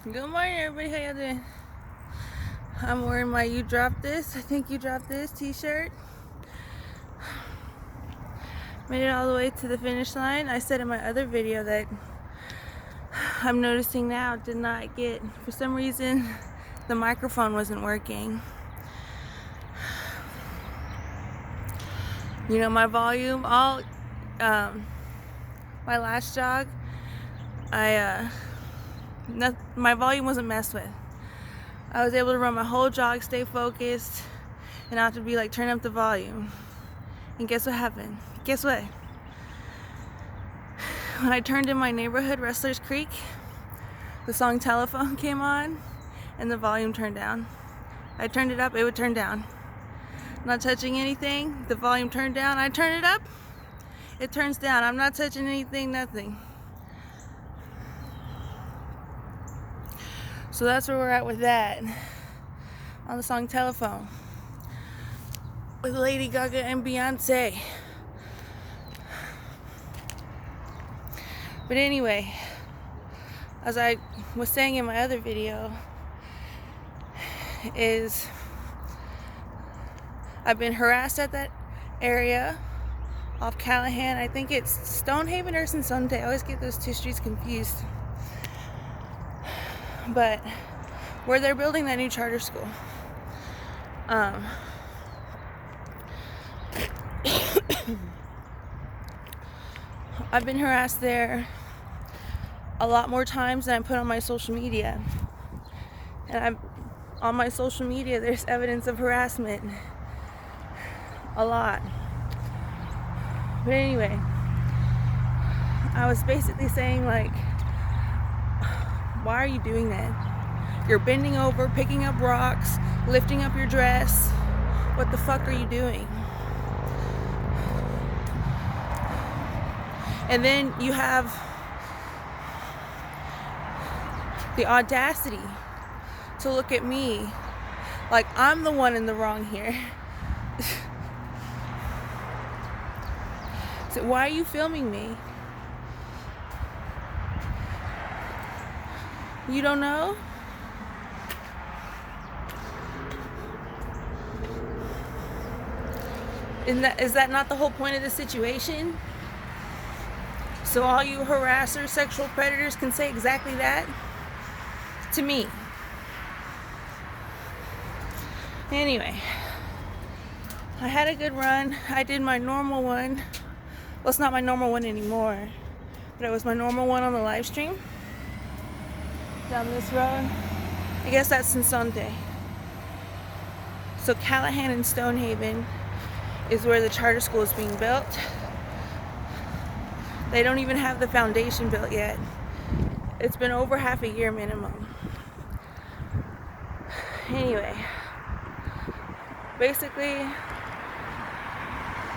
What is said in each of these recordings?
Good morning, everybody. How y'all doing? I'm wearing my "You Dropped This, I Think You Dropped This" t-shirt. Made it all the way to the finish line. I said in my other video that I'm noticing now did not get, for some reason, the microphone wasn't working. You know, my volume, my last jog, my volume wasn't messed with. I was able to run my whole jog, stay focused, and not to be like, turn up the volume. And guess what happened? Guess what? When I turned in my neighborhood, Wrestlers Creek, the song Telephone came on, and the volume turned down. I turned it up, it would turn down. Not touching anything, the volume turned down. I turn it up, it turns down. I'm not touching anything, nothing. So that's where we're at with that. On the song Telephone with Lady Gaga and Beyonce. But anyway, as I was saying in my other video, is I've been harassed at that area off Callahan. I think it's Stonehaven or Sunday. I always get those two streets confused. But where they're building that new charter school. I've been harassed there a lot more times than I put on my social media. And on my social media, there's evidence of harassment. A lot. But anyway, I was basically saying, like, why are you doing that? You're bending over, picking up rocks, lifting up your dress. What the fuck are you doing? And then you have the audacity to look at me like I'm the one in the wrong here. So why are you filming me? You don't know? Is that not the whole point of the situation? So all you harassers, sexual predators can say exactly that to me. Anyway, I had a good run. I did my normal one. Well, it's not my normal one anymore, but it was my normal one on the live stream. Down this road. I guess that's in Sunday. So Callahan and Stonehaven is where the charter school is being built. They don't even have the foundation built yet. It's been over half a year minimum. Anyway, basically,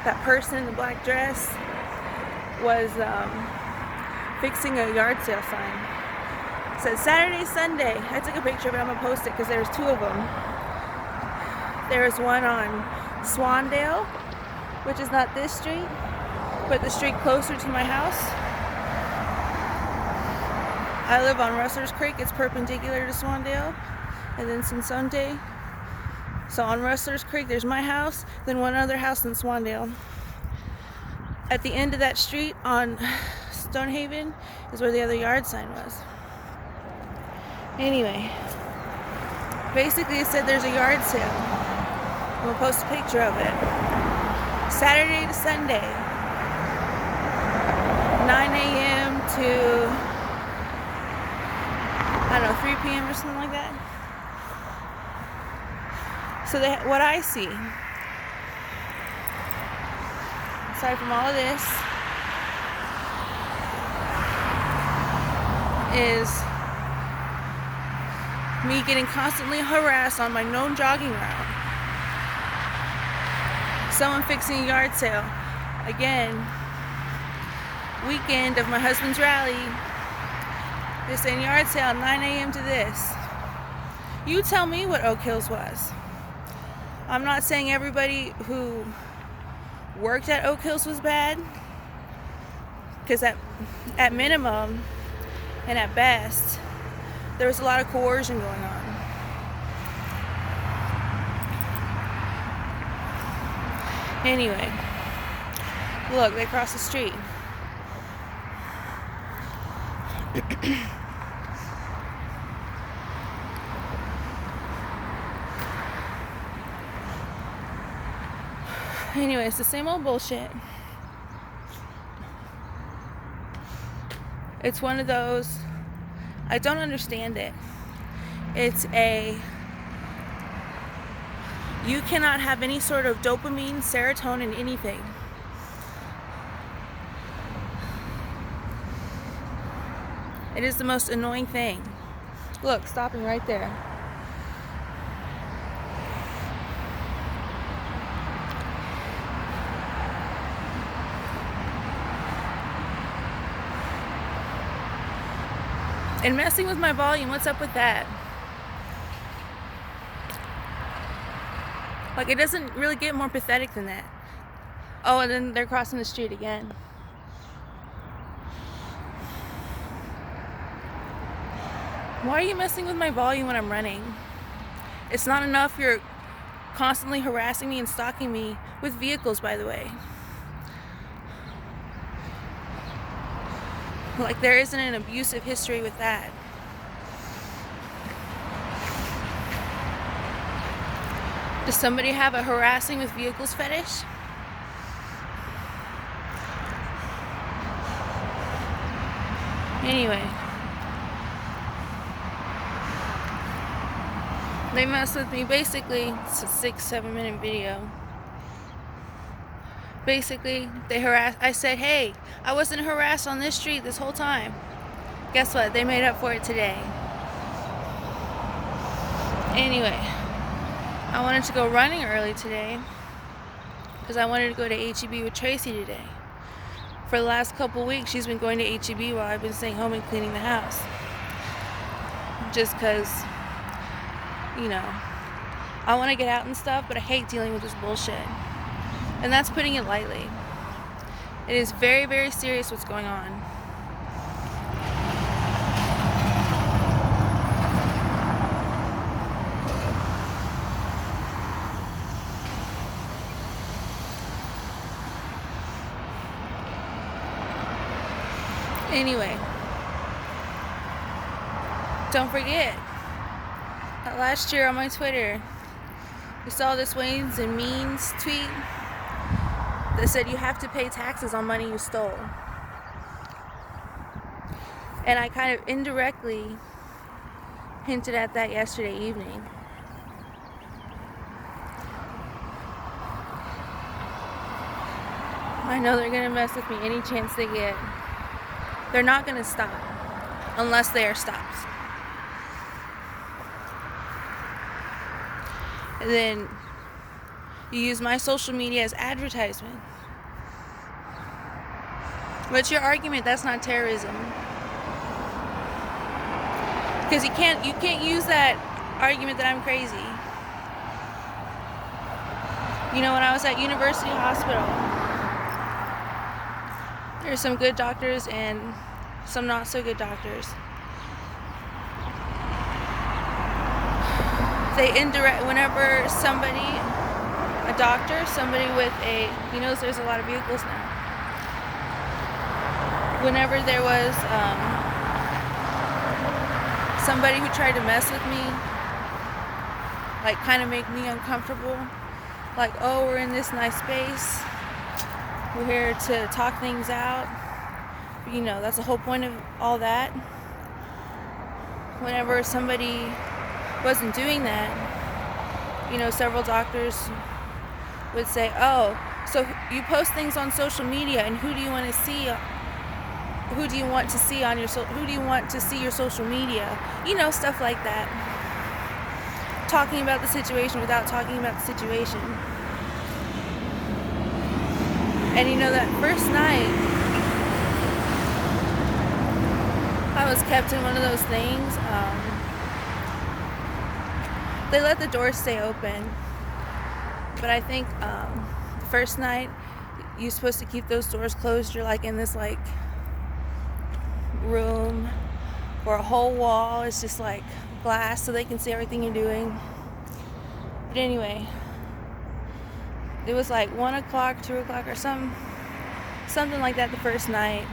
that person in the black dress was fixing a yard sale sign. It said Saturday, Sunday. I took a picture of it. I'm gonna post it because there's two of them. There's one on Swandale, which is not this street, but the street closer to my house. I live on Wrestlers Creek. It's perpendicular to Swandale, and then Sunday. So on Wrestlers Creek, there's my house, then one other house in Swandale. At the end of that street on Stonehaven is where the other yard sign was. Anyway, basically it said there's a yard sale. I'm gonna post a picture of it. Saturday to Sunday, 9 a.m. to, I don't know, 3 p.m. or something like that. So what I see, aside from all of this, is me getting constantly harassed on my known jogging route. Someone fixing a yard sale. Again, weekend of my husband's rally. They're saying yard sale 9 a.m. to this. You tell me what Oak Hills was. I'm not saying everybody who worked at Oak Hills was bad, because at minimum and at best, there was a lot of coercion going on. Anyway, look, they crossed the street. Anyway, it's the same old bullshit. It's one of those, I don't understand it. It's you cannot have any sort of dopamine, serotonin, anything. It is the most annoying thing. Look, stopping right there. And messing with my volume, what's up with that? Like, it doesn't really get more pathetic than that. Oh, and then they're crossing the street again. Why are you messing with my volume when I'm running? It's not enough you're constantly harassing me and stalking me with vehicles, by the way. Like, there isn't an abusive history with that. Does somebody have a harassing with vehicles fetish? Anyway. They messed with me. Basically, it's a 6-7 minute video. Basically, they harassed. I said, hey, I wasn't harassed on this street this whole time. Guess what? They made up for it today. Anyway, I wanted to go running early today because I wanted to go to HEB with Tracy today. For the last couple weeks, she's been going to HEB while I've been staying home and cleaning the house. Just because, you know, I want to get out and stuff, but I hate dealing with this bullshit. And that's putting it lightly. It is very, very serious what's going on. Anyway, don't forget that last year on my Twitter, we saw this Waynes and Means tweet that said you have to pay taxes on money you stole. And I kind of indirectly hinted at that yesterday evening. I know they're going to mess with me any chance they get. They're not going to stop unless they are stopped. And then you use my social media as advertisement. What's your argument? That's not terrorism. Because you can't use that argument that I'm crazy. You know, when I was at University Hospital, there's some good doctors and some not so good doctors. Whenever somebody, a doctor, somebody with there's a lot of vehicles now. Whenever there was somebody who tried to mess with me, like kind of make me uncomfortable, like, oh, we're in this nice space, we're here to talk things out, you know, that's the whole point of all that. Whenever somebody wasn't doing that, you know, several doctors would say, oh, so you post things on social media, and who do you want to see? Who do you want to see on your who do you want to see your social media? You know, stuff like that. Talking about the situation without talking about the situation. And you know, that first night, I was kept in one of those things. They let the doors stay open, but I think the first night you're supposed to keep those doors closed. You're like in this like room or a whole wall is just like glass so they can see everything you're doing. But anyway, it was like 1 o'clock, 2 o'clock or something like that the first night.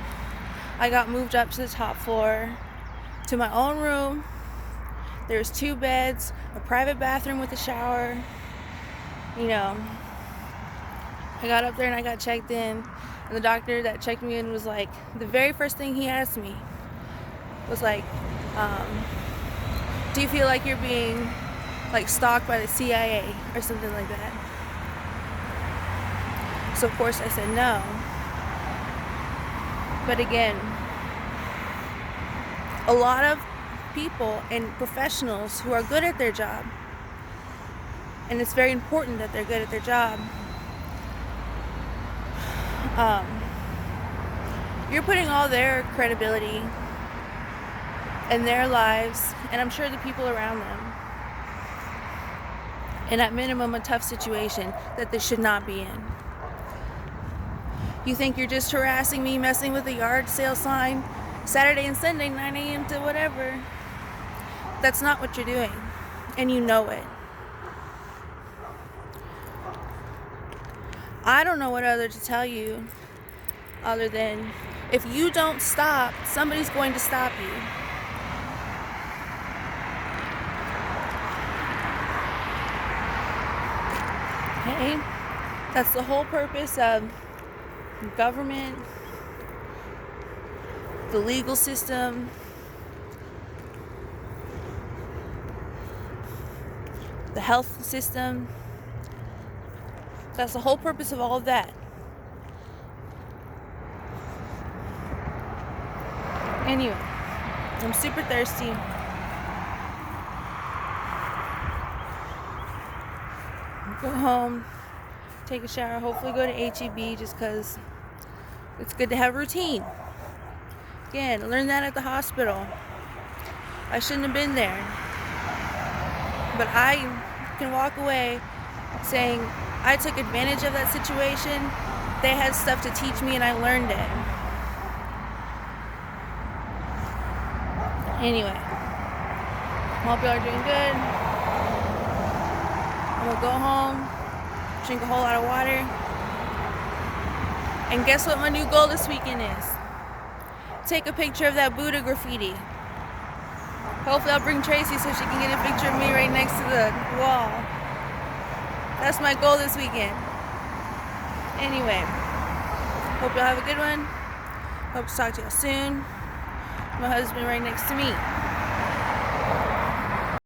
I got moved up to the top floor to my own room. There's 2 beds, a private bathroom with a shower. You know, I got up there and I got checked in, and the doctor that checked me in was like, the very first thing he asked me was like, do you feel like you're being like stalked by the CIA or something like that? So of course I said no. But again, a lot of people and professionals who are good at their job, and it's very important that they're good at their job, you're putting all their credibility and their lives, and I'm sure the people around them, in at minimum a tough situation that they should not be in. You think you're just harassing me, messing with a yard sale sign Saturday and Sunday, 9 a.m. to whatever. That's not what you're doing, and you know it. I don't know what other to tell you other than if you don't stop, somebody's going to stop you. Okay? That's the whole purpose of government, the legal system, the health system. That's the whole purpose of all of that. Anyway, I'm super thirsty. Go home, take a shower, hopefully go to HEB just because it's good to have a routine. Again, I learned that at the hospital. I shouldn't have been there. But I can walk away saying I took advantage of that situation. They had stuff to teach me and I learned it. Anyway, hope y'all are doing good. I'm gonna go home, drink a whole lot of water. And guess what my new goal this weekend is? Take a picture of that Buddha graffiti. Hopefully I'll bring Tracy so she can get a picture of me right next to the wall. That's my goal this weekend. Anyway, hope y'all have a good one. Hope to talk to y'all soon. My husband right next to me.